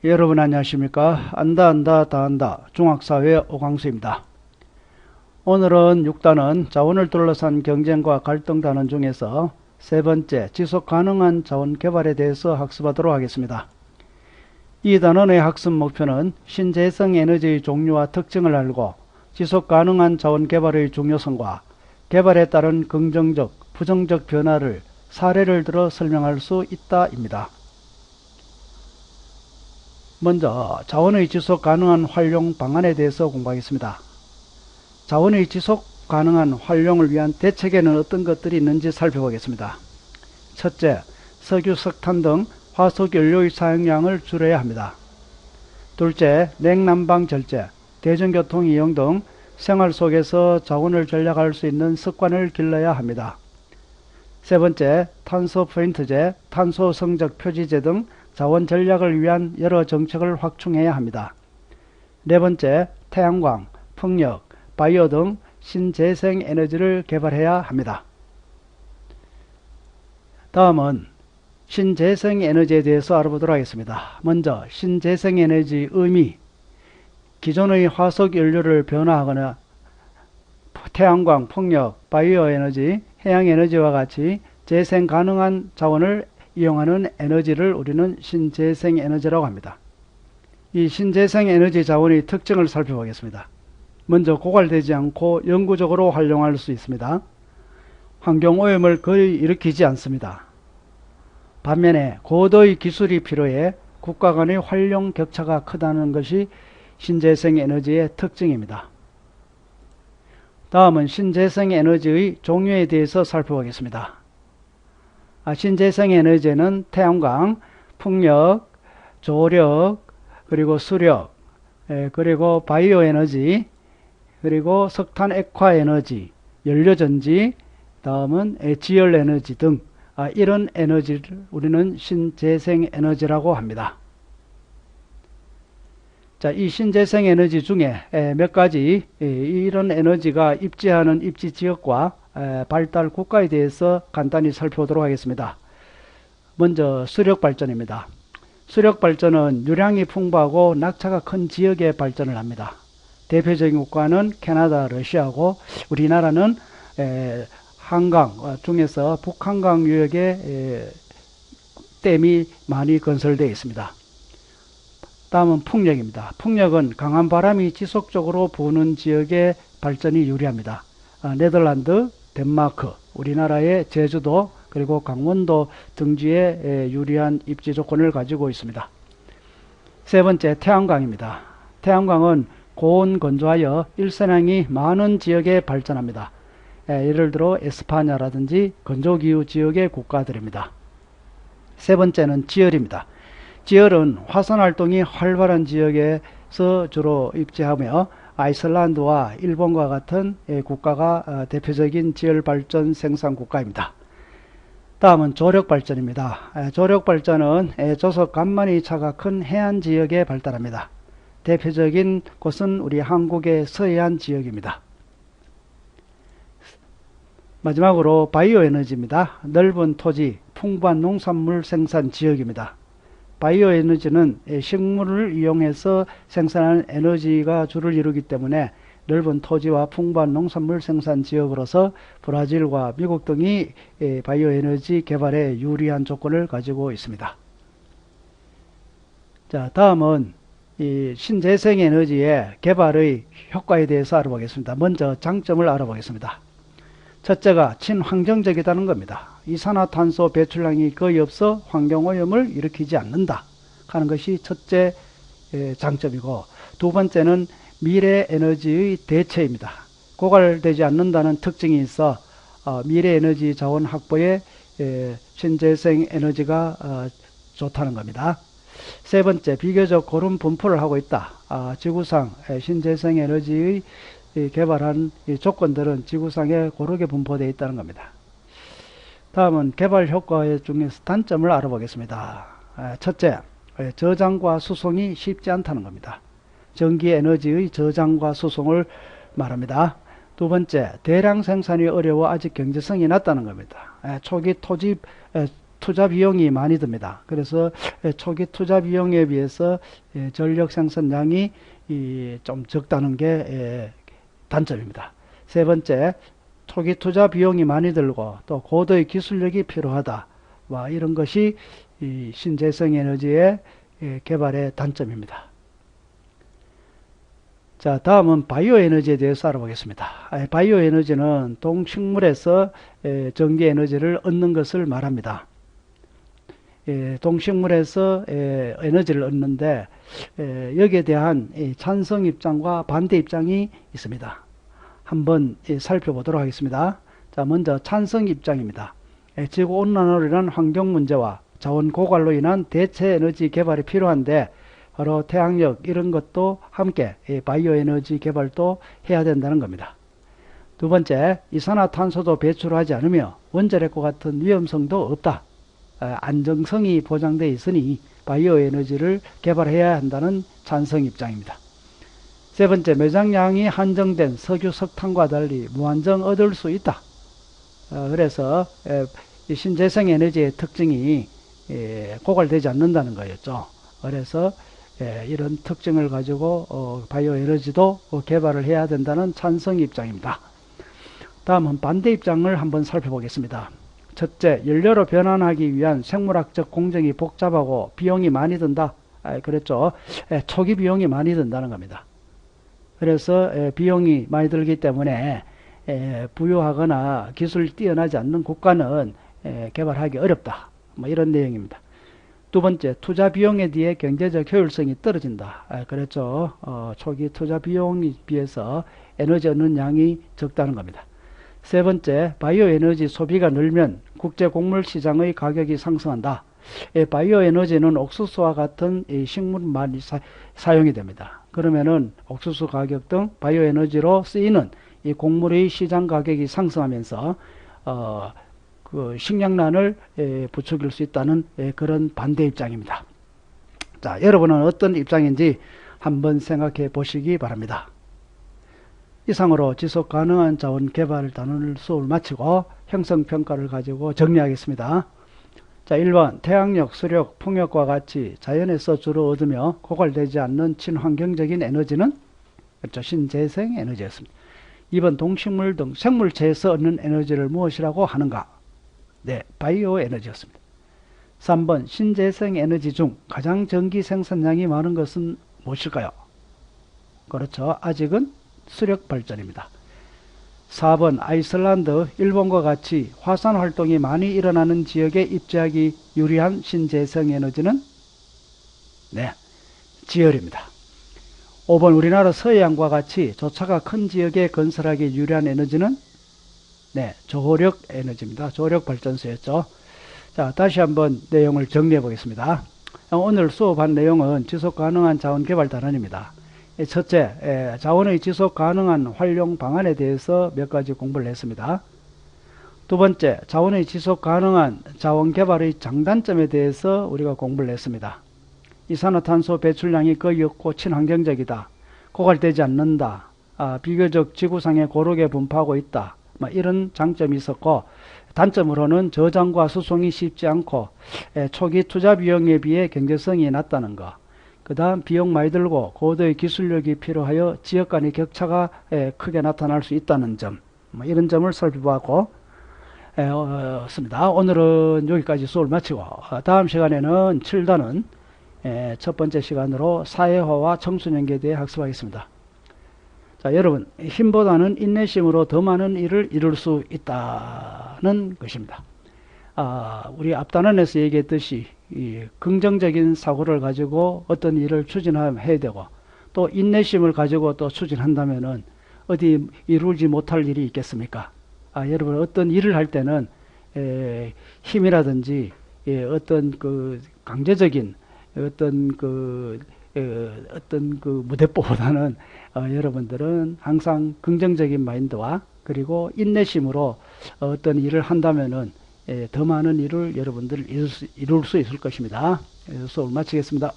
여러분 안녕하십니까? 안다 다 안다 중학사회 오광수입니다. 오늘은 6단원 자원을 둘러싼 경쟁과 갈등 단원 중에서 세 번째 지속가능한 자원 개발에 대해서 학습하도록 하겠습니다. 이 단원의 학습 목표는 신재생 에너지의 종류와 특징을 알고 지속가능한 자원 개발의 중요성과 개발에 따른 긍정적, 부정적 변화를 사례를 들어 설명할 수 있다입니다. 먼저 자원의 지속 가능한 활용 방안에 대해서 공부하겠습니다. 자원의 지속 가능한 활용을 위한 대책에는 어떤 것들이 있는지 살펴보겠습니다. 첫째, 석유, 석탄 등 화석연료의 사용량을 줄여야 합니다. 둘째, 냉난방 절제, 대중교통 이용 등 생활 속에서 자원을 절약할 수 있는 습관을 길러야 합니다. 세 번째, 탄소 포인트제, 탄소 성적 표지제 등 자원 전략을 위한 여러 정책을 확충해야 합니다. 네 번째, 태양광, 풍력, 바이오 등 신재생 에너지를 개발해야 합니다. 다음은 신재생 에너지에 대해서 알아보도록 하겠습니다. 먼저 신재생 에너지의 의미, 기존의 화석 연료를 변화하거나 태양광, 풍력, 바이오 에너지, 해양 에너지와 같이 재생 가능한 자원을 이용하는 에너지를 우리는 신재생 에너지라고 합니다. 이 신재생 에너지 자원의 특징을 살펴보겠습니다. 먼저 고갈되지 않고 영구적으로 활용할 수 있습니다. 환경오염을 거의 일으키지 않습니다. 반면에 고도의 기술이 필요해 국가 간의 활용 격차가 크다는 것이 신재생 에너지의 특징입니다. 다음은 신재생 에너지의 종류에 대해서 살펴보겠습니다. 신재생 에너지는 태양광, 풍력, 조력, 그리고 수력, 그리고 바이오 에너지, 그리고 석탄 액화 에너지, 연료전지, 다음은 지열 에너지 등 이런 에너지를 우리는 신재생 에너지라고 합니다. 자, 이 신재생 에너지 중에 몇 가지 이런 에너지가 입지하는 입지 지역과 발달 국가에 대해서 간단히 살펴보도록 하겠습니다. 먼저 수력발전입니다. 수력발전은 유량이 풍부하고 낙차가 큰 지역에 발전을 합니다. 대표적인 국가는 캐나다, 러시아고 우리나라는 한강 중에서 북한강 유역에 댐이 많이 건설되어 있습니다. 다음은 풍력입니다. 풍력은 강한 바람이 지속적으로 부는 지역의 발전이 유리합니다. 네덜란드, 덴마크, 우리나라의 제주도, 그리고 강원도 등지에 유리한 입지 조건을 가지고 있습니다. 세 번째, 태양광입니다. 태양광은 고온 건조하여 일산량이 많은 지역에 발전합니다. 예를 들어 에스파냐라든지 건조기후 지역의 국가들입니다. 세 번째는 지열입니다. 지열은 화산활동이 활발한 지역에서 주로 입지하며 아이슬란드와 일본과 같은 국가가 대표적인 지열발전 생산 국가입니다. 다음은 조력발전입니다. 조력발전은 조석 간만의 차가 큰 해안 지역에 발달합니다. 대표적인 곳은 우리 한국의 서해안 지역입니다. 마지막으로 바이오 에너지입니다. 넓은 토지, 풍부한 농산물 생산 지역입니다. 바이오 에너지는 식물을 이용해서 생산하는 에너지가 주를 이루기 때문에 넓은 토지와 풍부한 농산물 생산 지역으로서 브라질과 미국 등이 바이오 에너지 개발에 유리한 조건을 가지고 있습니다. 자, 다음은 이 신재생 에너지의 개발의 효과에 대해서 알아보겠습니다. 먼저 장점을 알아보겠습니다. 첫째가 친환경적이라는 겁니다. 이산화탄소 배출량이 거의 없어 환경오염을 일으키지 않는다 하는 것이 첫째 장점이고, 두 번째는 미래 에너지의 대체입니다. 고갈되지 않는다는 특징이 있어 미래 에너지 자원 확보에 신재생 에너지가 좋다는 겁니다. 세 번째, 비교적 고른 분포를 하고 있다. 지구상 신재생 에너지의 개발한 조건들은 지구상에 고르게 분포되어 있다는 겁니다. 다음은 개발 효과 중에서 단점을 알아보겠습니다. 첫째, 저장과 수송이 쉽지 않다는 겁니다. 전기 에너지의 저장과 수송을 말합니다. 두 번째, 대량 생산이 어려워 아직 경제성이 낮다는 겁니다. 초기 투자 비용이 많이 듭니다. 그래서 초기 투자 비용에 비해서 전력 생산량이 좀 적다는 게 단점입니다. 세 번째, 초기 투자 비용이 많이 들고 또 고도의 기술력이 필요하다. 이런 것이 이 신재생 에너지의 개발의 단점입니다. 자, 다음은 바이오 에너지에 대해서 알아보겠습니다. 바이오 에너지는 동식물에서 전기 에너지를 얻는 것을 말합니다. 동식물에서 에너지를 얻는데 여기에 대한 찬성 입장과 반대 입장이 있습니다. 한번 살펴보도록 하겠습니다. 자, 먼저 찬성 입장입니다. 지구온난화로 인한 환경 문제와 자원 고갈로 인한 대체 에너지 개발이 필요한데 바로 태양력 이런 것도 함께 바이오 에너지 개발도 해야 된다는 겁니다. 두 번째, 이산화탄소도 배출하지 않으며 원자력과 같은 위험성도 없다. 안정성이 보장되어 있으니 바이오 에너지를 개발해야 한다는 찬성 입장입니다. 세 번째, 매장량이 한정된 석유, 석탄과 달리 무한정 얻을 수 있다. 그래서 신재생 에너지의 특징이 고갈되지 않는다는 거였죠. 그래서 이런 특징을 가지고 바이오 에너지도 개발을 해야 된다는 찬성 입장입니다. 다음은 반대 입장을 한번 살펴보겠습니다. 첫째, 연료로 변환하기 위한 생물학적 공정이 복잡하고 비용이 많이 든다. 그랬죠. 초기 비용이 많이 든다는 겁니다. 그래서 비용이 많이 들기 때문에 부유하거나 기술이 뛰어나지 않는 국가는 개발하기 어렵다. 이런 내용입니다. 두 번째, 투자 비용에 대해 경제적 효율성이 떨어진다. 그랬죠. 초기 투자 비용에 비해서 에너지 얻는 양이 적다는 겁니다. 세 번째, 바이오 에너지 소비가 늘면 국제 곡물 시장의 가격이 상승한다. 바이오 에너지는 옥수수와 같은 식물 많이 사용이 됩니다. 그러면은 옥수수 가격 등 바이오 에너지로 쓰이는 이 곡물의 시장 가격이 상승하면서 그 식량난을 부추길 수 있다는 그런 반대 입장입니다. 자, 여러분은 어떤 입장인지 한번 생각해 보시기 바랍니다. 이상으로 지속 가능한 자원 개발 단원 수업을 마치고 형성평가를 가지고 정리하겠습니다. 자, 1번 태양력, 수력, 풍력과 같이 자연에서 주로 얻으며 고갈되지 않는 친환경적인 에너지는 그렇죠, 신재생 에너지였습니다. 2번 동식물 등 생물체에서 얻는 에너지를 무엇이라고 하는가? 네, 바이오 에너지였습니다. 3번 신재생 에너지 중 가장 전기 생산량이 많은 것은 무엇일까요? 그렇죠, 아직은 수력 발전입니다. 4번 아이슬란드, 일본과 같이 화산 활동이 많이 일어나는 지역에 입지하기 유리한 신재생 에너지는 네, 지열입니다. 5번 우리나라 서해안과 같이 조차가 큰 지역에 건설하기 유리한 에너지는 네, 조력 에너지입니다. 조력 발전소였죠. 자, 다시 한번 내용을 정리해 보겠습니다. 오늘 수업한 내용은 지속 가능한 자원 개발 단원입니다. 첫째, 자원의 지속 가능한 활용 방안에 대해서 몇 가지 공부를 했습니다. 두 번째, 자원의 지속 가능한 자원 개발의 장단점에 대해서 우리가 공부를 했습니다. 이산화탄소 배출량이 거의 없고 친환경적이다. 고갈되지 않는다. 비교적 지구상에 고르게 분포하고 있다. 이런 장점이 있었고, 단점으로는 저장과 수송이 쉽지 않고 초기 투자 비용에 비해 경제성이 낮다는 것. 그 다음 비용 많이 들고 고도의 기술력이 필요하여 지역 간의 격차가 크게 나타날 수 있다는 점, 이런 점을 살펴보았고 습니다. 오늘은 여기까지 수업을 마치고 다음 시간에는 7단은 첫 번째 시간으로 사회화와 청소년기에 대해 학습하겠습니다. 자, 여러분, 힘보다는 인내심으로 더 많은 일을 이룰 수 있다는 것입니다. 우리 앞단원에서 얘기했듯이 이 긍정적인 사고를 가지고 어떤 일을 추진해야 되고 또 인내심을 가지고 또 추진한다면은 어디 이루지 못할 일이 있겠습니까? 여러분, 어떤 일을 할 때는 힘이라든지 어떤 그 강제적인 어떤 그 무대뽀보다는 여러분들은 항상 긍정적인 마인드와 그리고 인내심으로 어떤 일을 한다면은 더 많은 일을 여러분들 이룰 수 있을 것입니다. 수업을 마치겠습니다.